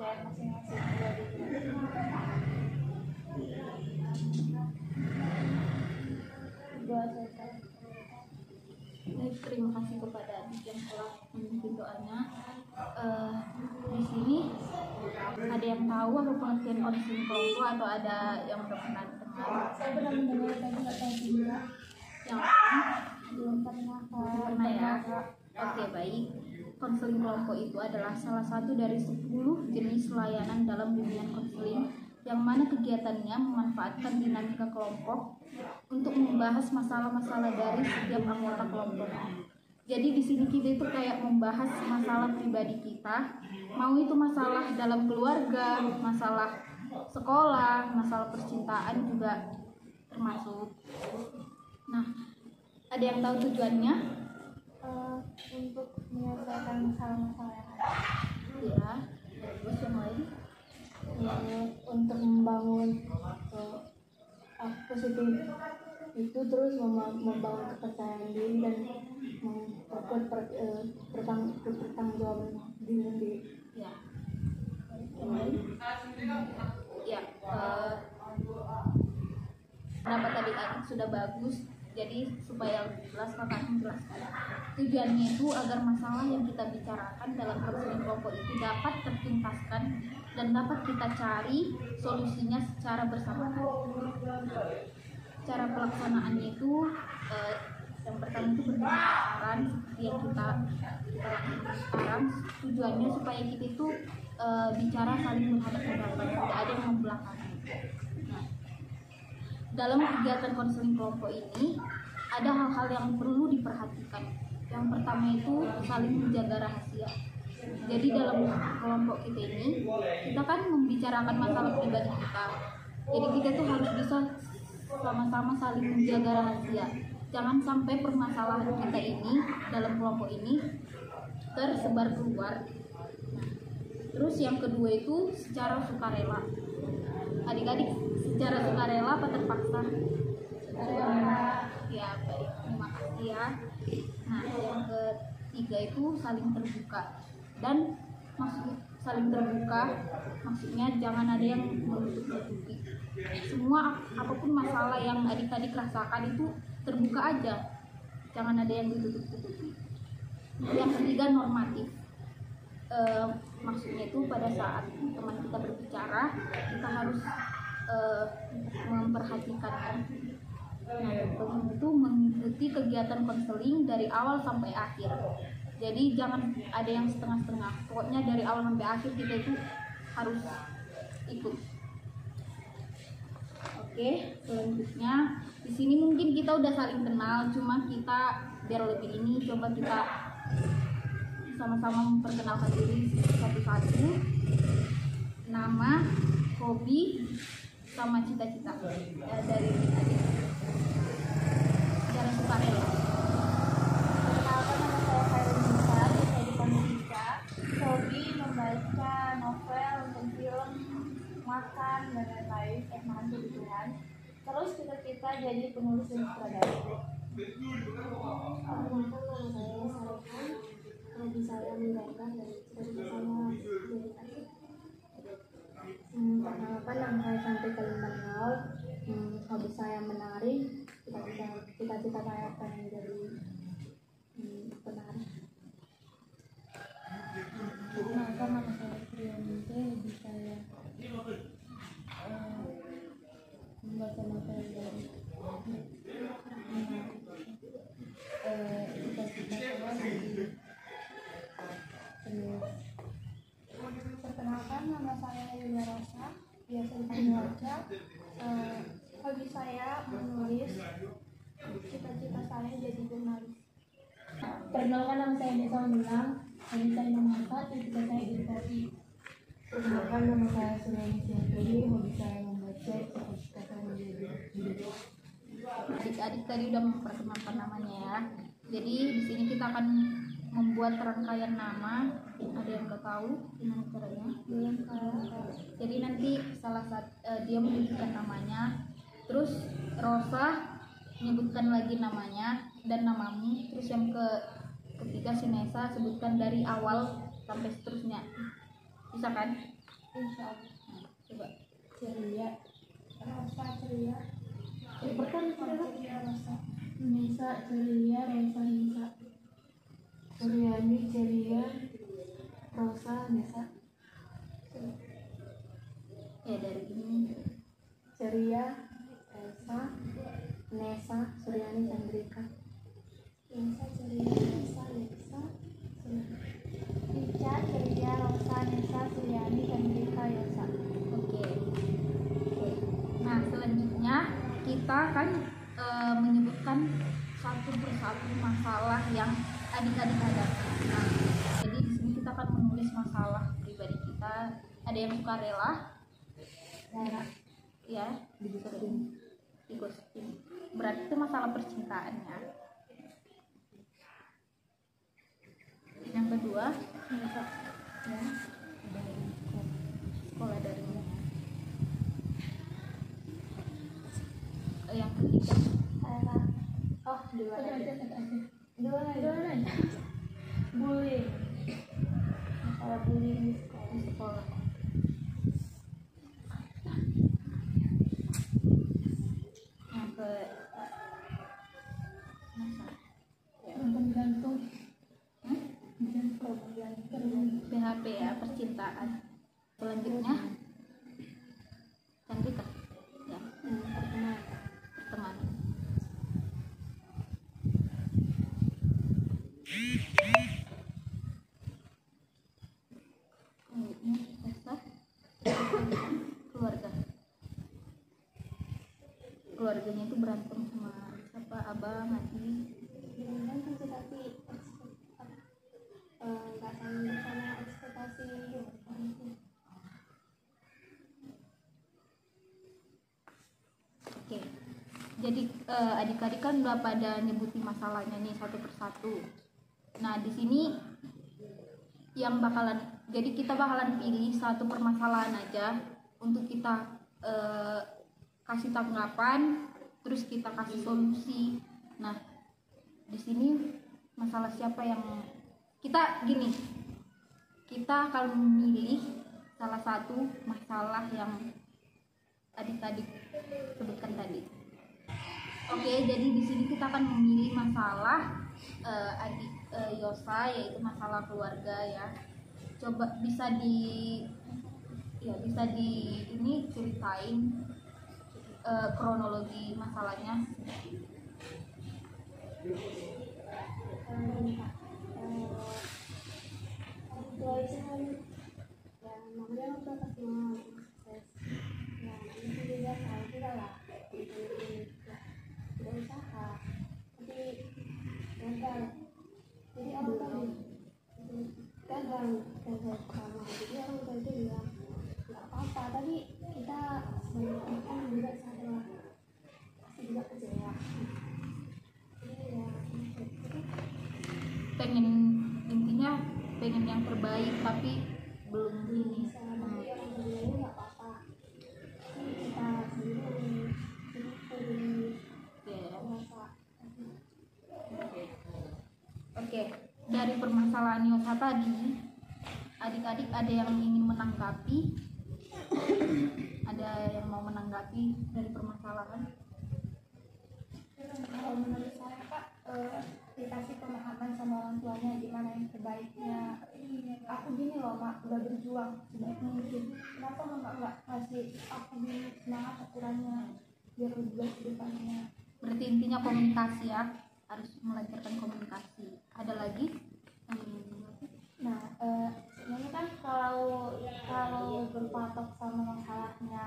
dan masing-masing dari doa saya. Baik, terima kasih kepada adik yang telah memimpin doanya. Di sini ada yang tahu apa pengertian konseling kelompok atau ada yang udah pernah dengar? Saya pernah mendengar tapi nggak tahu juga. Yang Belum pernah pernah ya? Oke, baik. Konseling kelompok itu adalah salah satu dari 10 jenis layanan dalam bimbingan konseling yang mana kegiatannya memanfaatkan dinamika kelompok untuk membahas masalah-masalah dari setiap anggota kelompok. Jadi di sini kita itu kayak membahas masalah pribadi kita, mau itu masalah dalam keluarga, masalah sekolah, masalah percintaan juga termasuk. Nah, ada yang tahu tujuannya? Untuk menyelesaikan masalah-masalah yang ada. Ya, terus yang lain? Untuk membangun positif itu, terus membangun kepercayaan diri dan memperkuat pertanggungjawaban diri sendiri. Ya. Yang lain? Ya. Pendapat adik-adik sudah bagus. Jadi supaya jelas kakak menjelaskan. Tujuannya itu agar masalah yang kita bicarakan dalam konseling kelompok itu dapat tertuntaskan dan dapat kita cari solusinya secara bersama. Cara pelaksanaannya itu yang pertama itu berbicara seperti yang kita lakukan sekarang. Tujuannya supaya kita itu bicara saling menghadap-hadapan, tidak ada yang membelakangi. Nah, dalam kegiatan konseling kelompok ini ada hal-hal yang perlu diperhatikan. Yang pertama itu saling menjaga rahasia. Jadi dalam kelompok kita ini, kita kan membicarakan masalah pribadi kita. Jadi kita tuh harus bisa sama-sama saling menjaga rahasia. Jangan sampai permasalahan kita ini dalam kelompok ini tersebar keluar. Terus yang kedua itu secara sukarela. Adik-adik, secara sukarela apa terpaksa? Ya, baik. Terima kasih ya. Nah, yang ketiga itu saling terbuka. Dan maksud saling terbuka maksudnya jangan ada yang menutup-nutupi. Semua apapun masalah yang adik-adik rasakan itu terbuka aja. Jangan ada yang ditutup-tutupi. Yang ketiga normatif. Maksudnya itu pada saat teman kita berbicara kita harus memperhatikan. Nah, itu mengikuti kegiatan konseling dari awal sampai akhir. Jadi jangan ada yang setengah-setengah. Pokoknya dari awal sampai akhir kita itu harus ikut. Oke, selanjutnya di sini mungkin kita udah saling kenal, cuma kita biar lebih ini coba kita sama-sama memperkenalkan diri satu-satu. Nama, hobi, sama cita-cita dari adik. Secara sukarela. Perkenalkan, nama saya Khairul Nisa, saya di Pandika. Hobi membaca novel, nonton film, makan dan lain-lain, makan kebutuhan. Terus cita-cita jadi penulis dan sutradara. Perkenalkan, nama saya Sarekan. Hobi saya menggambar dan cita-cita saya jadi arsitek. Perkenalkan, nama saya Santi Kalimantan. Hobi saya menari. Cita-cita saya pengen jadi penari. Perkenalkan, nama saya Priyanti. Hobi saya membaca novel dan cita-cita saya jadi penulis. Perkenalkan, nama saya Yulia Rosa, biasa dipanggil Rosa. Hobi saya menulis, cita-cita saya jadi jurnalis. Perkenalkan, nama saya Desa Milang, hobi saya memasak, cita-cita saya jadi kopi. Perkenalkan, nama saya Sulaiman Sianturi. Hobi saya membaca, cita-cita saya menjadi guru. Adik-adik tadi udah memperkenalkan namanya ya. Jadi di sini kita akan membuat rangkaian nama. Ada yang nggak tahu gimana caranya? Belum Jadi nanti salah satu dia menyebutkan namanya, terus Rosa menyebutkan lagi namanya dan namamu, terus yang ketiga si Nesa sebutkan dari awal sampai seterusnya. Bisa kan? Insya Allah. Coba. Ceria. Rosa ceria. Ceria Rosa. Nisa ceria, Rosa Nisa. Suryani Ceria. Rosa Nisa. Ya dari ini. Ceria Rosa Nesa Suryani Chandrika. Nisa ceria, Rosa Nisa. Ica ceria, Rosa Nisa, Suryani, Chandrika, Yosa. Oke. Nah selanjutnya kita akan menyebutkan satu persatu masalah yang adik-adik hadapi. Nah, jadi di sini kita akan menulis masalah pribadi kita. Ada yang suka rela, ya, digosipin. Berarti itu masalah percintaannya. Yang kedua, ya, dari sekolah dari mana? Yang ketiga, Dua aja. Bullying. Masalah bullying di sekolah. di sekolah. Yang ke Gantung. PHP ya, percintaan. Selanjutnya Chandrika, ya, pertemanan. Selanjutnya Esa, keluarga. Keluarganya itu berantem sama siapa? Abang, adik. kan konsultasi nggak saling bersama ekspektasi. Oke, jadi adik-adik kan udah pada nyebutin masalahnya nih satu persatu. Nah di sini yang jadi kita bakalan pilih satu permasalahan aja untuk kita kasih tanggapan, terus kita kasih solusi. Nah di sini masalah siapa yang kita akan memilih salah satu masalah yang adik-adik sebutkan tadi. Oke, jadi di sini kita akan memilih masalah adik Yosa, yaitu masalah keluarga ya. Coba bisa ini ceritain kronologi masalahnya. Tua itu kan yang namanya udah pasti mau sukses. Nah itu juga tahu juga lah tidak usaha tapi gagal. Jadi orang tua gagal pertama. Jadi orang tua itu bilang nggak apa-apa, tapi kita sebagai kan juga sadar lah pasti juga kecewa. Jadi ya Intinya pengen yang terbaik tapi belum ini. tapi orang tua ini nggak apa-apa, tapi kita sendiri Ya. merasa Oke, dari permasalahan Yosa tadi, adik-adik ada yang ingin menanggapi? Ada yang mau menanggapi dari permasalahan? Kalau menurut saya Pak, dikasih pemahaman sama orang tuanya gimana yang terbaiknya. Aku gini loh Mak, udah berjuang sebaik mungkin. Kenapa Mak nggak kasih aku gini semangat aturannya biar lebih baik ke depannya. Berarti intinya komunikasi ya, harus melancarkan komunikasi. Ada lagi? Nah, sebenarnya kan kalau berpatok sama masalahnya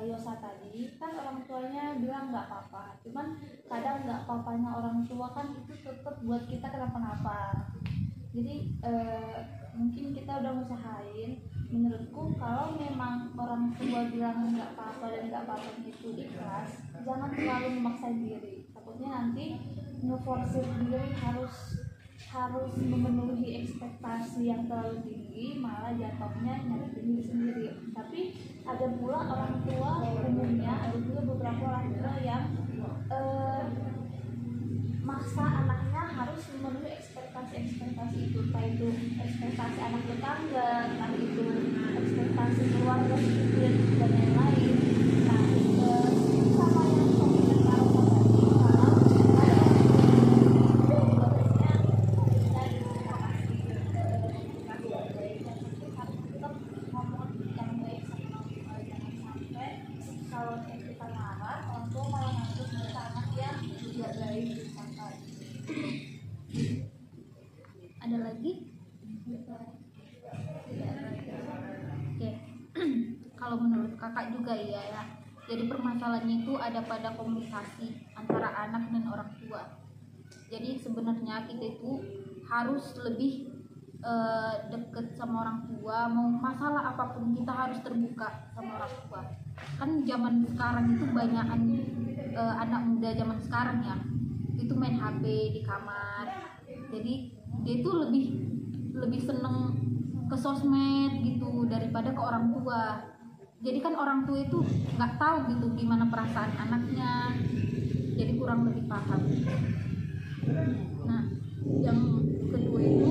Yosa tadi, kan orang tuanya bilang nggak apa-apa. Cuman kadang nggak apa-apanya orang tua kan itu tetap buat kita kenapa-napa. Jadi mungkin kita udah ngusahain. Menurutku kalau memang orang tua bilang nggak apa-apa dan nggak apa-apa itu ikhlas, jangan terlalu memaksa diri. Takutnya nanti ngeforsir diri harus memenuhi ekspektasi yang terlalu tinggi, malah jatuhnya nyakitin diri sendiri. Tapi ada pula orang tua umumnya, ada juga beberapa orang tua yang maksa anaknya harus memenuhi ekspektasi itu, entah itu ekspektasi anak tetangga, entah itu ekspektasi masih keluarga sipil dan lain-lain. Nah, sama yang komunitas Taruh tadi, kalau ada tugasnya dari semua aspek, jangan baik dan tetap ngomong yang baik sama jangan sampai kalau kita marah orang tua malah nganggep kita anak yang tidak baik sampai. Ada lagi? Oke. Kalau menurut kakak juga ya. Jadi permasalahannya itu ada pada komunikasi antara anak dan orang tua. Jadi sebenarnya kita itu harus lebih deket sama orang tua. Mau masalah apapun kita harus terbuka sama orang tua. Kan zaman sekarang itu banyakan anak muda zaman sekarang ya, itu main HP di kamar. Jadi dia itu lebih seneng ke sosmed gitu daripada ke orang tua. Jadi kan orang tua itu nggak tahu gitu gimana perasaan anaknya, jadi kurang lebih paham. Nah, yang kedua itu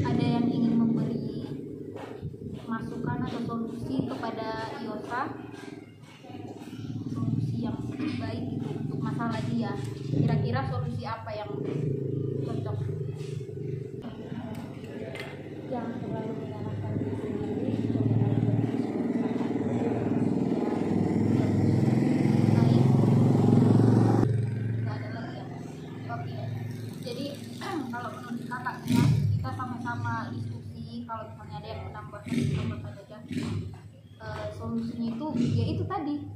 ada yang ingin memberi masukan atau solusi kepada Yosa, solusi yang baik gitu untuk masalah dia. Kira-kira solusi apa yang cocok? Jangan terlalu menyalahkan diri sendiri, coba aja Baik, nggak ada lagi ya. Oke, jadi kalau menurut kakaknya kita sama-sama diskusi, kalau misalnya ada yang menambahkan aja. Solusinya itu ya itu tadi,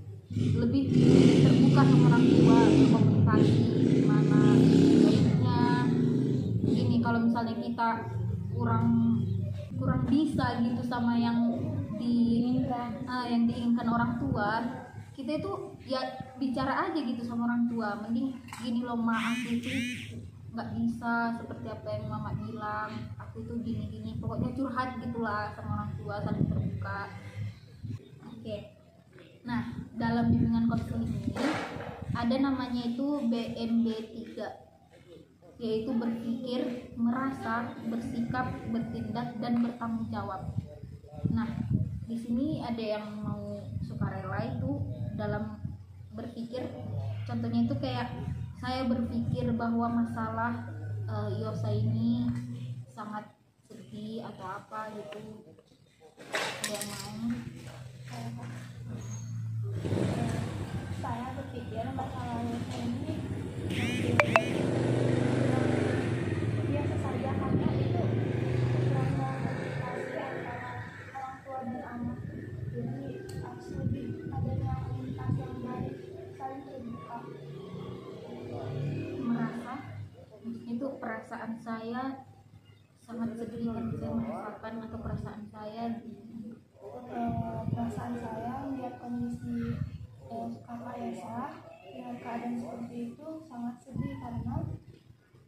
lebih terbuka sama orang tua, berkomunikasi gimana baiknya. Gini, kalau misalnya kita kurang bisa gitu sama yang diinginkan orang tua, kita itu ya bicara aja gitu sama orang tua. Mending gini loh, maaf itu nggak bisa seperti apa yang mama bilang, aku itu gini pokoknya curhat gitulah sama orang tua, saling terbuka. Oke. Nah, dalam bimbingan konseling ini ada namanya itu BMB 3, yaitu berpikir, merasa, bersikap, bertindak, dan bertanggung jawab. Nah, di sini ada yang mau sukarela itu dalam berpikir. Contohnya itu kayak saya berpikir bahwa masalah Yosa ini sangat sedih atau apa gitu. Ada yang mau? Saya berpikir masalah Yosa ini biasa saja, karena itu kurang komunikasi antara orang tua dan anak. Jadi harus lebih adanya komunikasi yang baik, saling terbuka. Merasa itu perasaan saya sangat sedih, kan saya merasakan atau perasaan saya Perasaan saya melihat kondisi kakak Esa dengan keadaan seperti itu sangat sedih, karena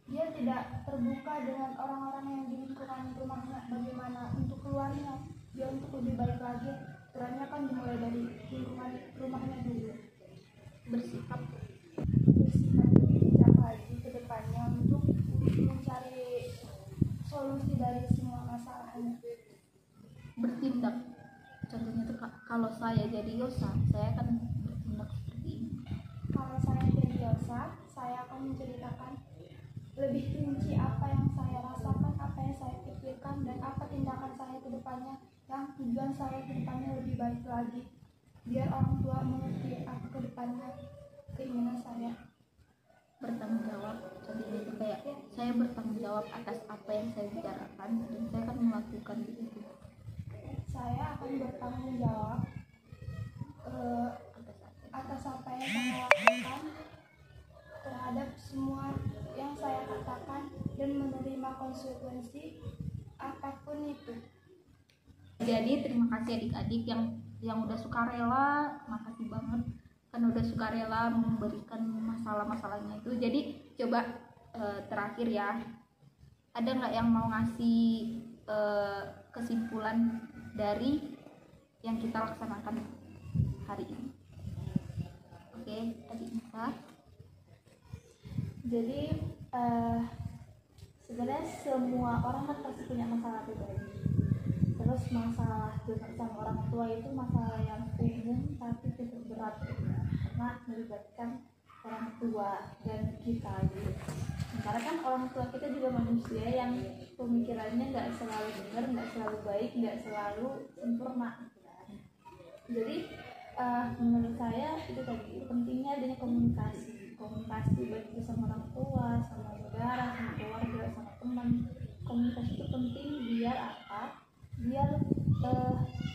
dia tidak terbuka dengan orang-orang yang di lingkungan rumahnya, bagaimana untuk keluarnya, dia untuk lebih baik lagi. Perannya kan dimulai dari lingkungan rumahnya dulu. bersikap Lebih bijak lagi ke depannya untuk mencari solusi dari semua masalahnya. bertindak. Contohnya tuh kalau saya jadi Yosa, saya akan bertindak seperti ini. Kalau saya jadi Yosa, saya akan menceritakan lebih rinci apa yang saya rasakan, apa yang saya pikirkan, dan apa tindakan saya ke depannya, yang tujuan saya ke depannya lebih baik lagi, biar orang tua mengerti apa ke depannya keinginan saya. Bertanggung jawab. Contohnya itu kayak saya bertanggung jawab atas apa yang saya bicarakan dan saya akan melakukan itu. Saya akan bertanggung jawab atas apa yang saya lakukan, terhadap semua yang saya katakan, dan menerima konsekuensi apapun itu. Jadi terima kasih adik-adik yang udah sukarela, makasih banget kan udah sukarela memberikan masalah-masalahnya itu. Jadi coba terakhir ya, ada nggak yang mau ngasih kesimpulan dari yang kita laksanakan hari ini? Oke, Adik Nisa. Jadi sebenarnya semua orang kan pasti punya masalah pribadi. Terus terus masalah dengan sama orang tua itu masalah yang umum tapi cukup berat karena melibatkan orang tua dan kita gitu. Karena kan orang tua kita juga manusia yang pemikirannya nggak selalu benar, nggak selalu baik, nggak selalu sempurna. Jadi menurut saya itu tadi pentingnya adanya komunikasi baik itu sama orang tua, sama saudara, sama keluarga, sama teman. Komunikasi itu penting biar apa? Biar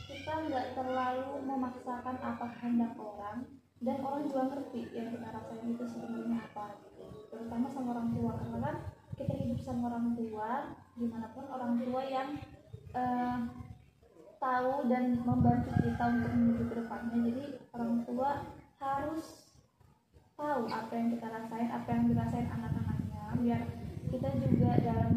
kita nggak terlalu memaksakan apa kehendak orang dan orang juga ngerti yang kita rasain itu sebenarnya apa gitu. Terutama sama orang tua karena kan kita hidup sama orang tua, gimana pun orang tua yang tahu dan membantu kita untuk menuju ke depannya. Jadi orang tua harus tahu apa yang kita rasain, apa yang dirasain anak-anaknya, biar kita juga dalam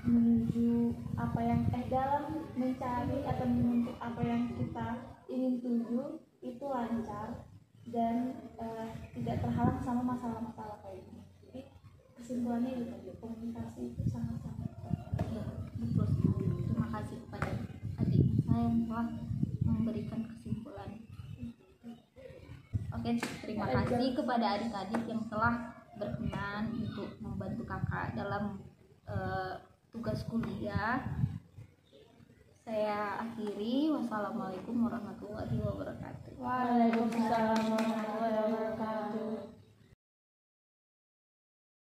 menuju apa yang dalam mencari atau menuntut apa yang kita ingin tuju itu lancar dan tidak terhalang sama masalah-masalah kayak ini. Jadi kesimpulannya itu komunikasi itu sangat-sangat Ya, betul sekali. Terima kasih kepada adik saya yang telah memberikan kesimpulan. Oke, terima kasih kepada adik-adik yang telah berkenan untuk membantu kakak dalam tugas kuliah. Saya akhiri. Wassalamualaikum warahmatullahi wabarakatuh. Waalaikumsalam.